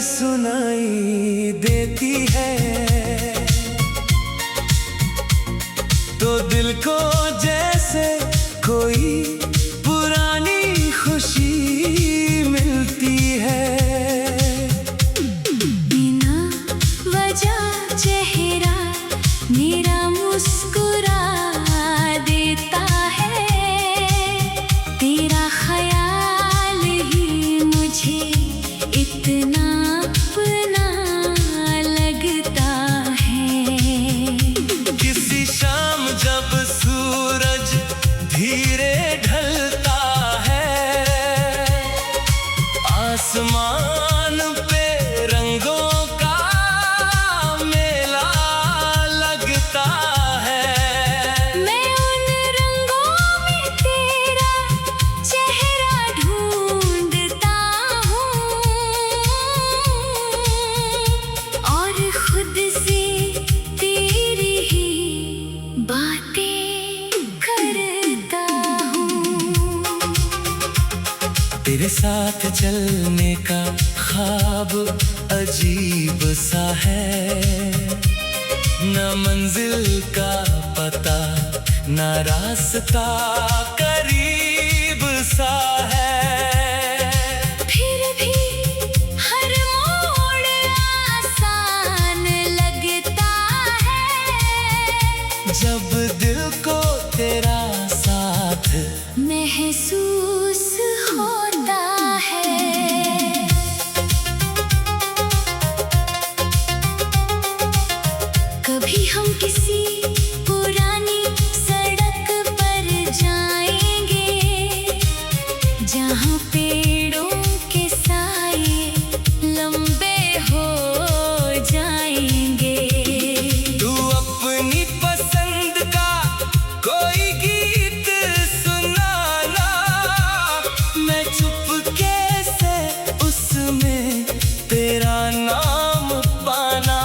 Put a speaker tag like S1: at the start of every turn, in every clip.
S1: सुनाई देती है तो दिल को जैसे कोई पुरानी खुशी मिलती है।
S2: बिना वजह चेहरा मेरा मुस्कुरा देता है, तेरा ख्याल ही मुझे इतना अपना लगता है।
S1: किसी शाम जब सूरज धीरे ढलता है, आसमान पे रंगों का मेला लगता है।
S2: मैं उन रंगों में तेरा चेहरा ढूंढता हूँ और खुद से तेरी ही बातें करता हूँ।
S1: तेरे साथ चलने का ख्वाब अजीब सा है, न मंजिल का पता न रास्ता करीब सा है।
S2: फिर भी हर मोड़ आसान लगता है,
S1: जब दिल को तेरा साथ
S2: महसूस होता है। कभी हम किसी पुरानी सड़क पर जाएंगे, जहाँ पेड़ों के साए लंबे हो जाएंगे।
S1: तू अपनी पसंद का कोई गीत सुनाना, मैं चुपके से उसमें तेरा नाम पाना।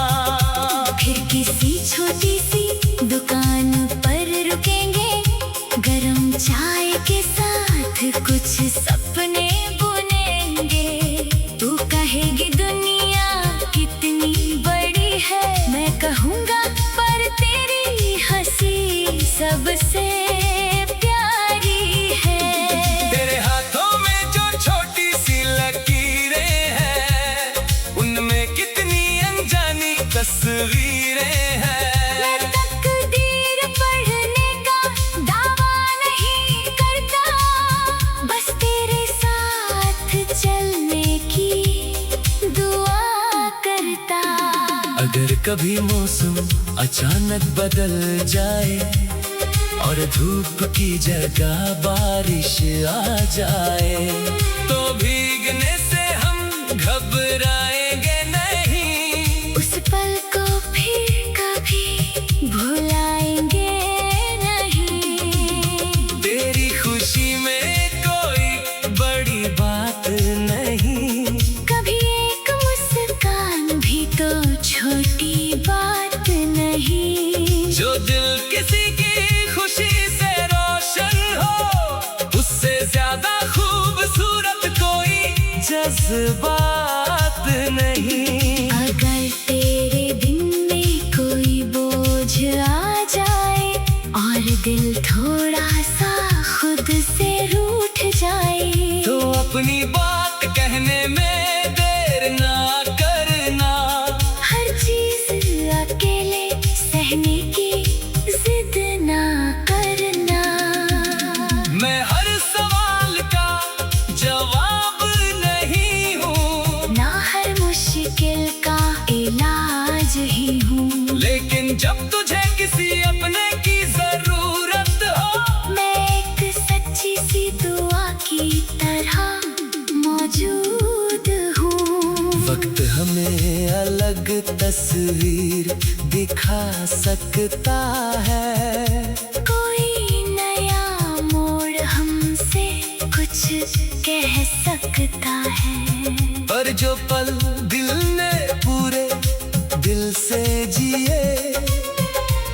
S2: फिर किसी छोटी सी दुकान पर रुकेंगे, गरम चाय के साथ कुछ सपने बुनेंगे। तू कहेगी दुनिया कितनी बड़ी है, मैं कहूँगा पर तेरी हंसी सबसे प्यारी है।
S1: तेरे हाथों में जो छोटी सी लकीरें हैं, उनमें कितनी अनजानी तस्वीरें हैं।
S2: मैं तकदीर पढ़ने का दावा नहीं करता, बस तेरे साथ चलने की दुआ करता।
S1: अगर कभी मौसम अचानक बदल जाए और धूप की जगह बारिश आ जाए, तो भीगने से हम घबराएंगे नहीं।
S2: उस पल को फिर कभी भुलाएंगे नहीं।
S1: तेरी खुशी में कोई बड़ी बात नहीं,
S2: कभी एक मुस्कान भी तो छोटी बात नहीं।
S1: जो दिल किसी की खुशी से रोशन हो, उससे ज्यादा खूबसूरत कोई जज्बात नहीं।
S2: अगर तेरे दिन में कोई बोझ आ जाए और दिल थोड़ा सा खुद से रूठ जाए,
S1: तो अपनी बात कहने में देर ना करना।
S2: हर चीज अकेले सहने की जिद ना करना।
S1: मैं हर सवाल का जवाब नहीं हूँ,
S2: ना हर मुश्किल का इलाज ही हूँ,
S1: लेकिन जब तुझे किसी अपने की जरूरत हो,
S2: मैं एक सच्ची सी दुआ की तरह मौजूद हूँ।
S1: वक्त हमें अलग तस्वीर दिखा सकता है।
S2: कोई नया मोड़ हमसे कुछ कह सकता है,
S1: पर जो पल दिल ने पूरे दिल से जिए,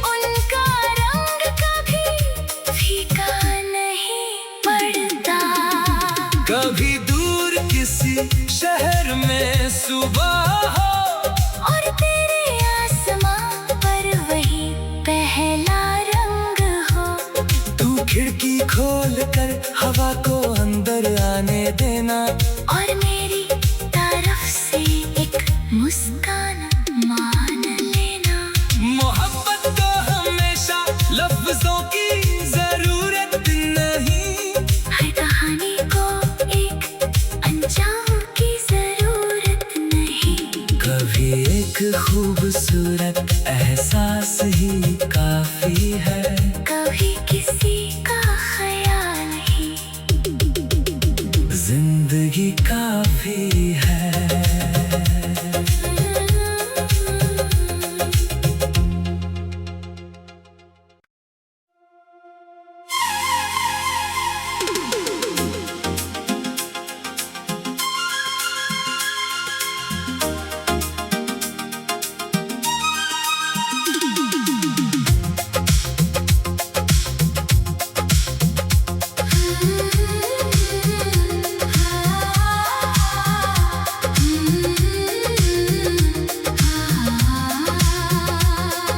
S2: उनका रंग कभी फीका नहीं पड़ता।
S1: कभी दूर किसी शहर में सुबह हो
S2: और तेरे आसमां पर वही पहला रंग हो।
S1: तू खिड़की खोल कर हवा को अंदर आने देना
S2: और मेरी तरफ से एक मुस्कान मान लेना।
S1: मोहब्बत को हमेशा लफ्जों की जरूरत नहीं,
S2: हर कहानी को एक अंजाम की जरूरत नहीं।
S1: कभी एक खूबसूरत एहसास ही काफी है,
S2: कभी किसी का ख्याल ही
S1: जिंदगी काफी है।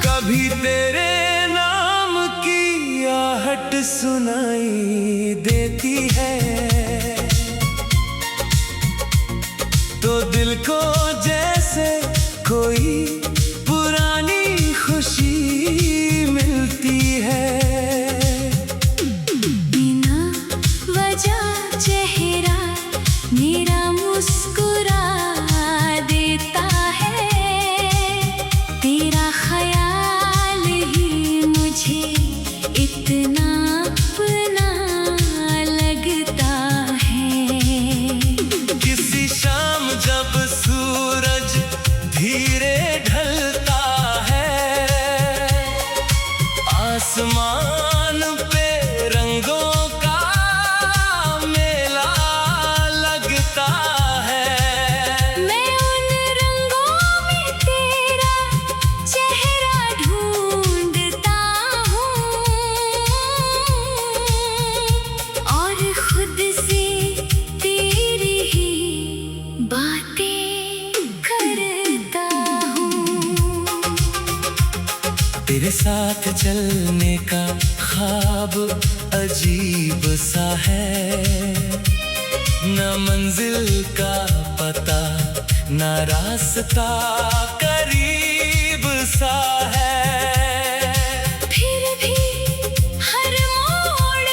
S1: कभी तेरे नाम की आहट सुनाई देती है, तो दिल को जैसे कोई पुरानी खुशी मिलती है।
S2: बिना वजह चेहरा मेरा मुस्कुरा देता है। तेरा ख्याल ही मुझे इतना अपना लगता है।
S1: किसी शाम जब सूरज धीरे ढलता है, आसमान पे रंगों का मेला लगता है।
S2: मैं उन रंगों में तेरा चेहरा ढूंढता हूँ और खुद से तेरी ही बातें करता हूँ।
S1: तेरे साथ चलने का ख्वाब अजीब सा है, न मंजिल का पता न रास्ता करीब सा है।
S2: फिर भी हर मोड़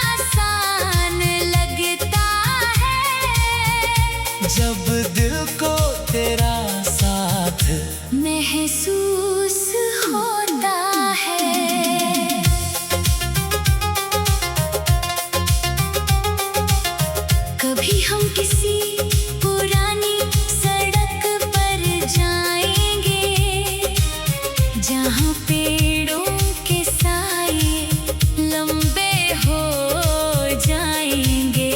S2: आसान लगता है,
S1: जब दिल को तेरा साथ
S2: महसूस होता है। कभी हम किसी पुरानी सड़क पर जाएंगे, जहाँ पेड़ों के साए लंबे हो जाएंगे।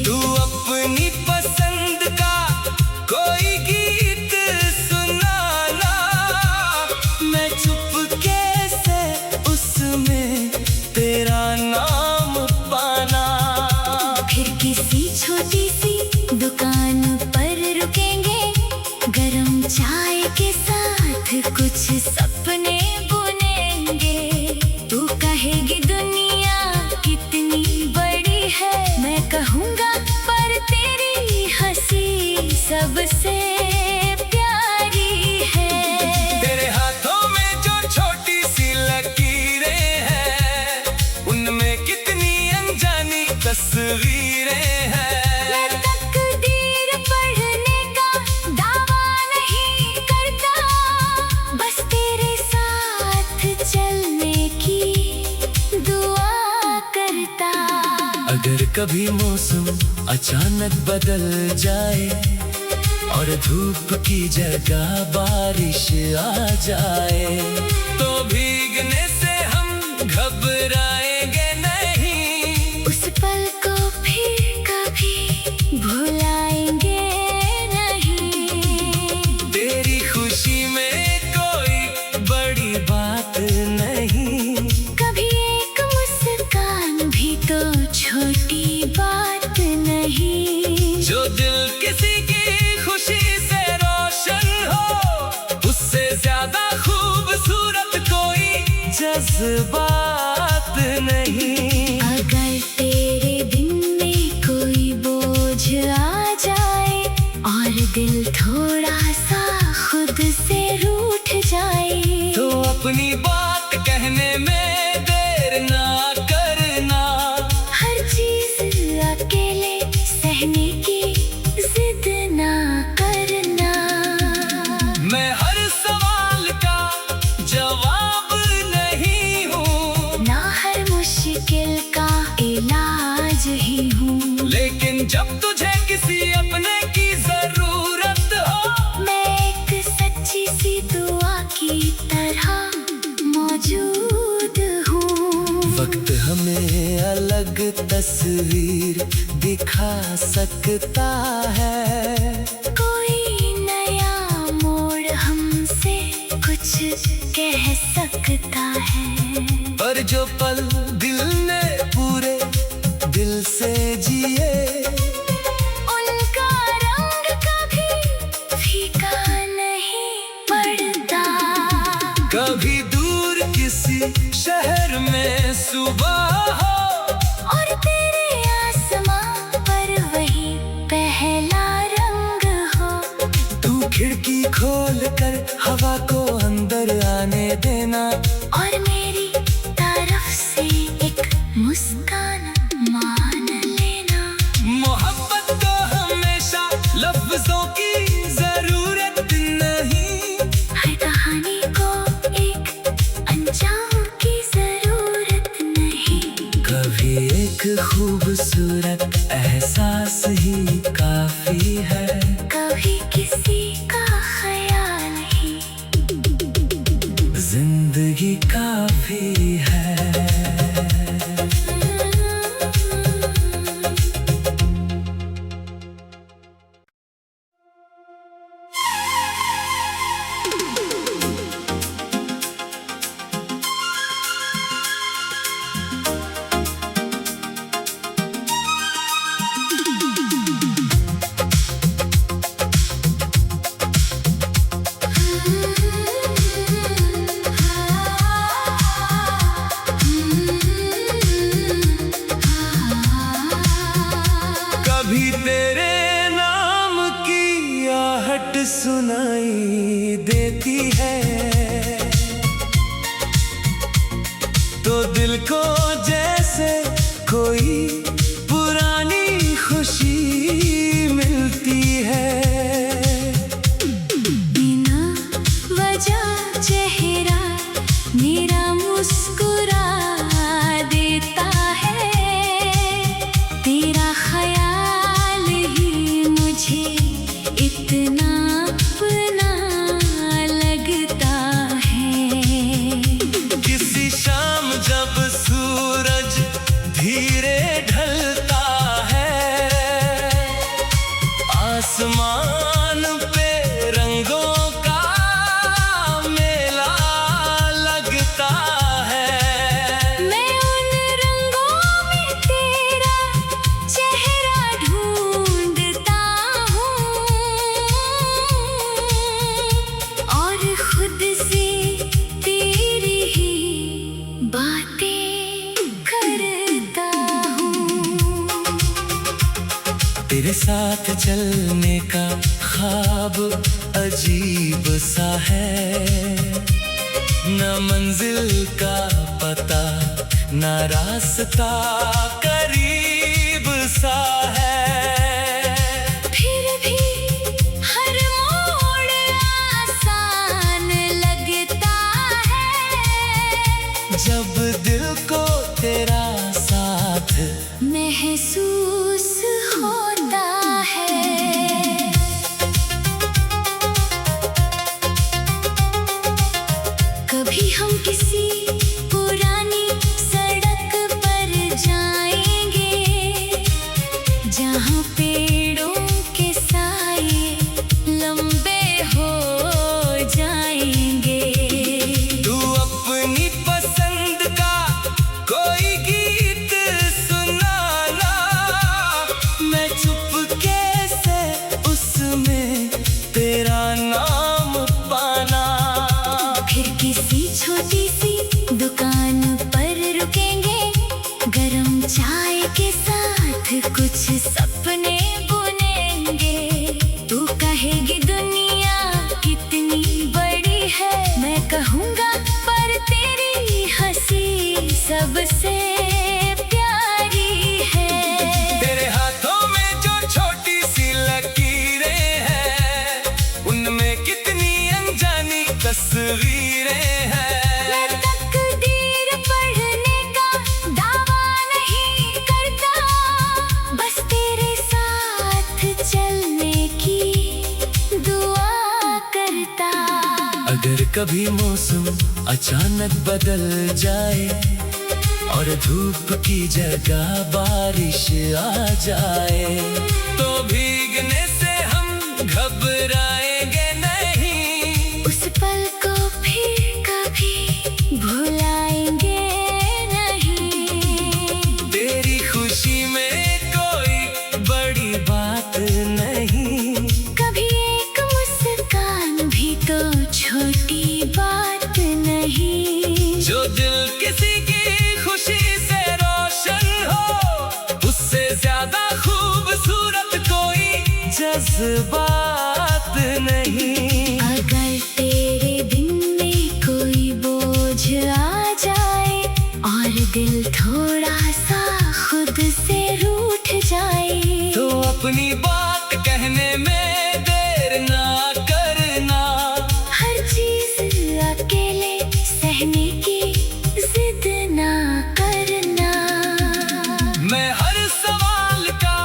S1: तू अपनी पसंद का कोई गीत सुनाना, मैं चुपके से उसमें तेरा नाम पाना।
S2: फिर किसी छोटी सी दुकान पर रुकेंगे, गरम चाय के साथ कुछ सपने बुनेंगे। तू कहेगी दुनिया कितनी बड़ी है, मैं कहूँगा पर तेरी हंसी सबसे प्यारी है।
S1: तेरे हाथों में जो छोटी सी लकीरें हैं, उनमें कितनी अनजानी तस्वीरें हैं।
S2: मैं तकदीर पढ़ने का दावा नहीं करता, बस तेरे साथ चलने की दुआ करता।
S1: अगर कभी मौसम अचानक बदल जाए और धूप की जगह बारिश आ जाए, तो भीगने से हम घबराएंगे नहीं।
S2: उस पल को फिर कभी भुलाएंगे नहीं।
S1: तेरी खुशी में कोई बड़ी बात नहीं,
S2: कभी एक मुस्कान भी तो छोटी बात नहीं।
S1: जो दिल किसी की खुशी जज्बात नहीं।
S2: अगर तेरे दिन में कोई बोझ आ जाए और दिल थोड़ा सा खुद से रूठ जाए,
S1: तो अपनी बात कहने में देर ना करना।
S2: हर चीज अकेले सहने की जिद ना करना।
S1: मैं हर सवाल का जवाब नहीं हूँ,
S2: ना हर मुश्किल का इलाज ही हूँ,
S1: लेकिन जब तुझे किसी अपने की जरूरत हो,
S2: मैं एक सच्ची सी दुआ की तरह मौजूद हूँ।
S1: वक्त हमें अलग तस्वीर दिखा सकता है।
S2: कोई नया मोड़ हमसे कुछ कह सकता है,
S1: पर जो पल दिल ने पूरे दिल से जिए,
S2: उनका रंग कभी फीका नहीं पड़ता।
S1: कभी दूर किसी शहर में सुबह हो,
S2: और तेरे आसमां पर वही पहला रंग हो।
S1: तू खिड़की खोल कर हवा को अंदर आने देना,
S2: और मेरी तरफ से एक मुस्कान मान लेना।
S1: मोहब्बत को हमेशा लफ्जों की जरूरत नहीं।
S2: हर कहानी को एक अंजाम की जरूरत नहीं।
S1: कभी एक खूबसूरत एहसास ही काफी है।
S2: कभी किसी का ख्याल ही
S1: जिंदगी काफी है। कभी तेरे नाम की आहट सुनाई देती है, तो दिल को जैसे कोई पुरानी खुशी मिलती है।
S2: बिना वजह चेहरा मेरा मुस्कुरा देता है। तेरा ख्याल ही मुझे इतना अपना लगता है।
S1: किसी शाम जब सूरज धीरे ढलता है, आसमान पे रंगों का मेला लगता है।
S2: मैं उन रंगों में तेरा चेहरा ढूंढता हूँ, और खुद से तेरी ही बातें करता हूँ।
S1: तेरे साथ चलने का ख्वाब अजीब सा है, न मंजिल का पता न रास्ता करीब सा है।
S2: फिर भी हर मोड़ आसान लगता है,
S1: जब दिल को तेरा साथ
S2: महसूस होता है। कभी हम किसी पुरानी सड़क पर जाएंगे,
S1: अगर कभी मौसम अचानक बदल जाए और धूप की जगह बारिश आ जाए, तो भीगने से हम घबराएंगे नहीं।
S2: उस पल को फिर कभी भुलाएंगे नहीं।
S1: तेरी खुशी में कोई बड़ी बात नहीं,
S2: कभी एक मुस्कान भी तो छोटी बात नहीं।
S1: जो दिल किसी की खुशी से रोशन हो, उससे ज्यादा खूबसूरत कोई जज्बात नहीं।
S2: अगर तेरे दिन में कोई बोझ आ जाए और दिल थोड़ा सा खुद से रूठ जाए,
S1: तो अपनी बात कहने में देर ना करना।
S2: हर चीज अकेले सहने की जिद ना करना।
S1: मैं हर सवाल का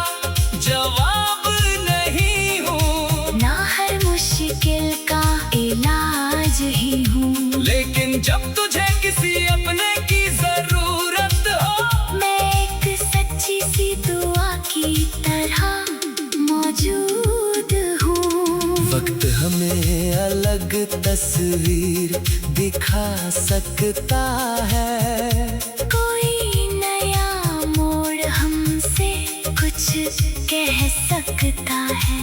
S1: जवाब नहीं हूँ,
S2: ना हर मुश्किल का इलाज ही हूँ,
S1: लेकिन जब तुझे किसी अपने की जरूरत हो,
S2: मैं एक सच्ची सी दुआ की तरह मौजूद हूँ।
S1: वक्त हमें अलग तस्वीर दिखा सकता है।
S2: कोई नया मोड़ हमसे कुछ कह सकता है,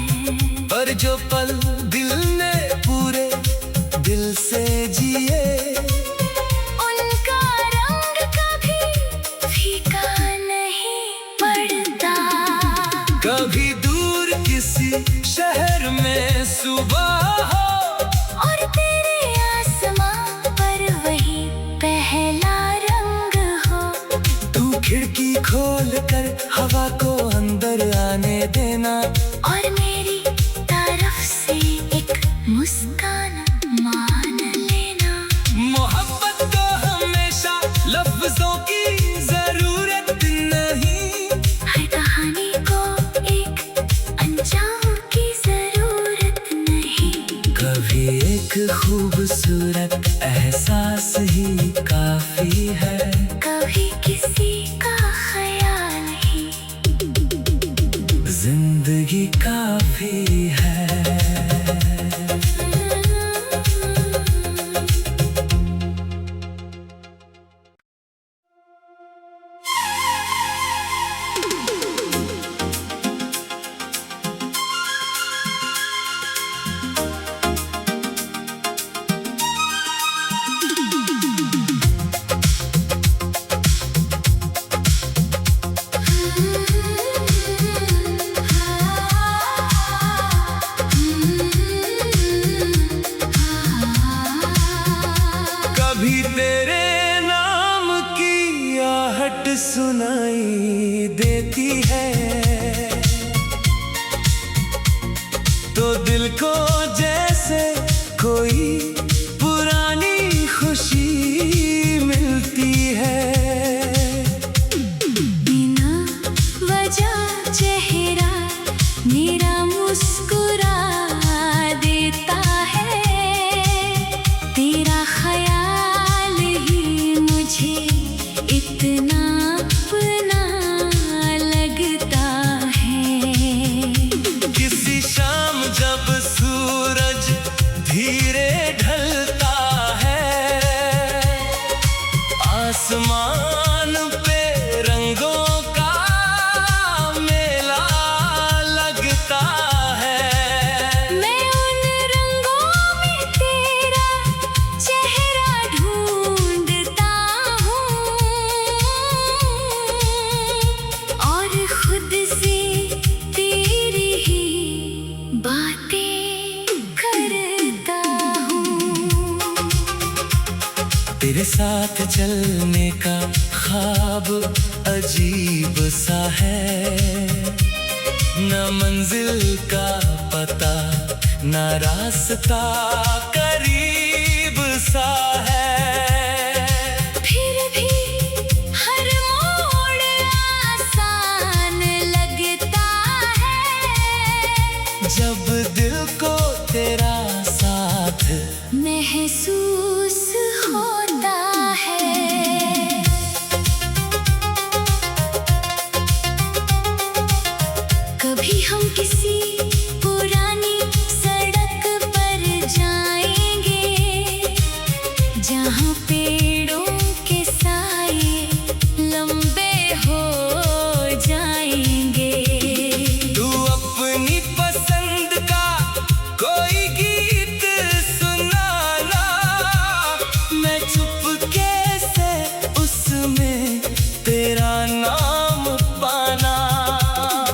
S1: पर जो पल दिल ने पूरे दिल से जिए,
S2: उनका रंग कभी फीका नहीं पड़ता।
S1: कभी दूर किसी शहर में सुबह हो,
S2: और तेरे आसमां पर वही पहला रंग हो।
S1: तू खिड़की खोल कर हवा को अंदर आने देना,
S2: और मेरी तरफ से एक मुस्कान मान लेना।
S1: मोहब्बत को हमेशा लफ्जों की जरूरत नहीं,
S2: हर कहानी को एक अंजाम की जरूरत नहीं।
S1: कभी एक खूबसूरत एहसास ही काफी है।
S2: कभी किसी का ख्याल ही
S1: जिंदगी काफी है। कभी तेरे नाम की आहट सुनाई देती है, तो दिल को जैसे कोई पुरानी खुशी मिलती है।
S2: बिना वजह चेहरा मेरा मुस्कुरा देता है। तेरा ख्याल ही मुझे इतना अपना लगता है।
S1: किसी शाम जब सूरज धीरे ढलता है, आसमान पे रंगों का मेला लगता है।
S2: मैं उन रंगों में तेरा चेहरा ढूंढता हूँ, और खुद से तेरी ही बातें करता हूँ।
S1: तेरे साथ चलने का ख्वाब अजीब सा है, न मंजिल का पता न रास्ता करीब सा है।
S2: फिर भी हर मोड़ आसान लगता है।
S1: जब दिल को तेरा साथ
S2: महसूस होता है। कभी हम किसी पुरानी सड़क पर जाएंगे जहाँ पेड़ों के साए लंबे हो जाएंगे।
S1: तू अपनी पसंद का कोई गीत सुनाना, मैं चुपके से उसमें तेरा नाम पाना।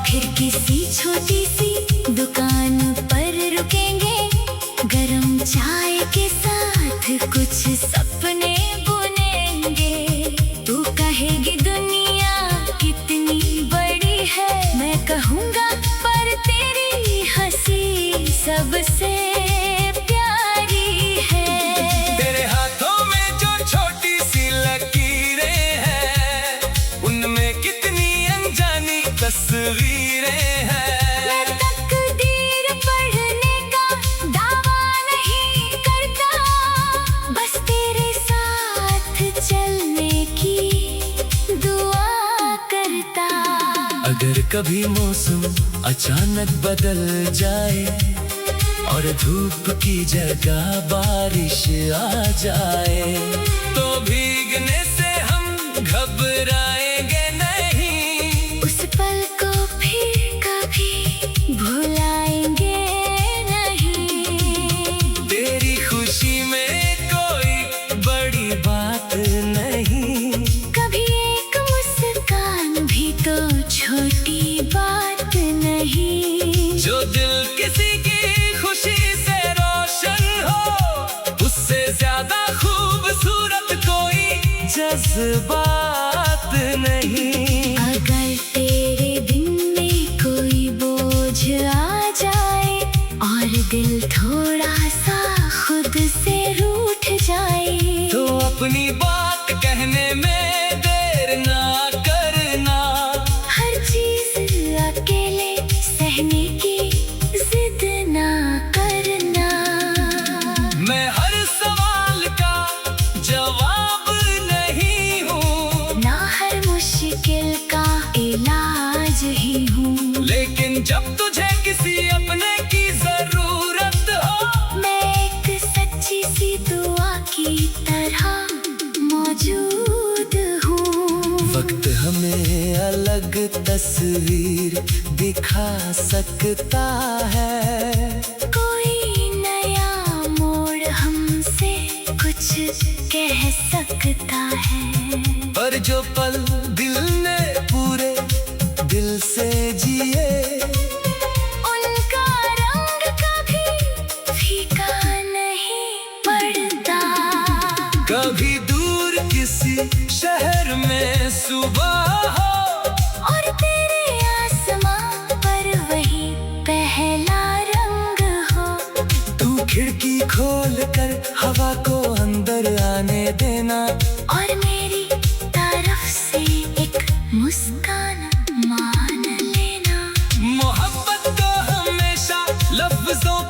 S2: फिर किसी छोटी सी दुकान पर रुकेंगे, गरम चाय के साथ कुछ सपने बुनेंगे। तू कहेगी दुनिया कितनी बड़ी है, मैं कहूँगा पर तेरी हंसी सबसे प्यारी है।
S1: तेरे हाथों में जो छोटी सी लकीरें हैं, उनमें कितनी अनजानी तस्वीरें हैं।
S2: मैं तकदीर पढ़ने का दावा नहीं करता, बस तेरे साथ चलने की दुआ करता।
S1: अगर कभी मौसम अचानक बदल जाए और धूप की जगह बारिश आ जाए, तो भीगने से हम घबराएंगे नहीं।
S2: उस पल को फिर कभी भुलाएंगे नहीं।
S1: तेरी खुशी में कोई बड़ी बात नहीं,
S2: कभी एक मुस्कान भी तो छोटी बात नहीं।
S1: जो दिल किसी की खुशी से रोशन हो, उससे ज्यादा खूबसूरत कोई जज्बात नहीं।
S2: अगर तेरे दिन में कोई बोझ आ जाए और दिल थोड़ा सा खुद से रूठ जाए,
S1: तो अपनी बात कहने में देर ना करना।
S2: हर चीज अकेले सहने की जिद ना करना।
S1: मैं हर सवाल का जवाब नहीं हूँ,
S2: ना हर मुश्किल का इलाज ही हूँ,
S1: लेकिन जब तुझे किसी अपने की जरूरत हो,
S2: मैं एक सच्ची सी दुआ की तरह मौजूद हूँ।
S1: वक्त हमें अलग तस्वीर दिखा सकता है।
S2: कोई नया मोड़ हमसे कुछ कह सकता है,
S1: पर जो पल दिल ने पूरे दिल से जिए,
S2: उनका रंग कभी फीका नहीं पड़ता।
S1: कभी दूर किसी शहर में सुबह हो,
S2: और तेरे आसमां पर वही पहला रंग हो।
S1: तू खिड़की खोल कर हवा को अंदर आने देना,
S2: और मेरी तरफ से एक मुस्कान मान लेना।
S1: मोहब्बत को हमेशा लफ्जों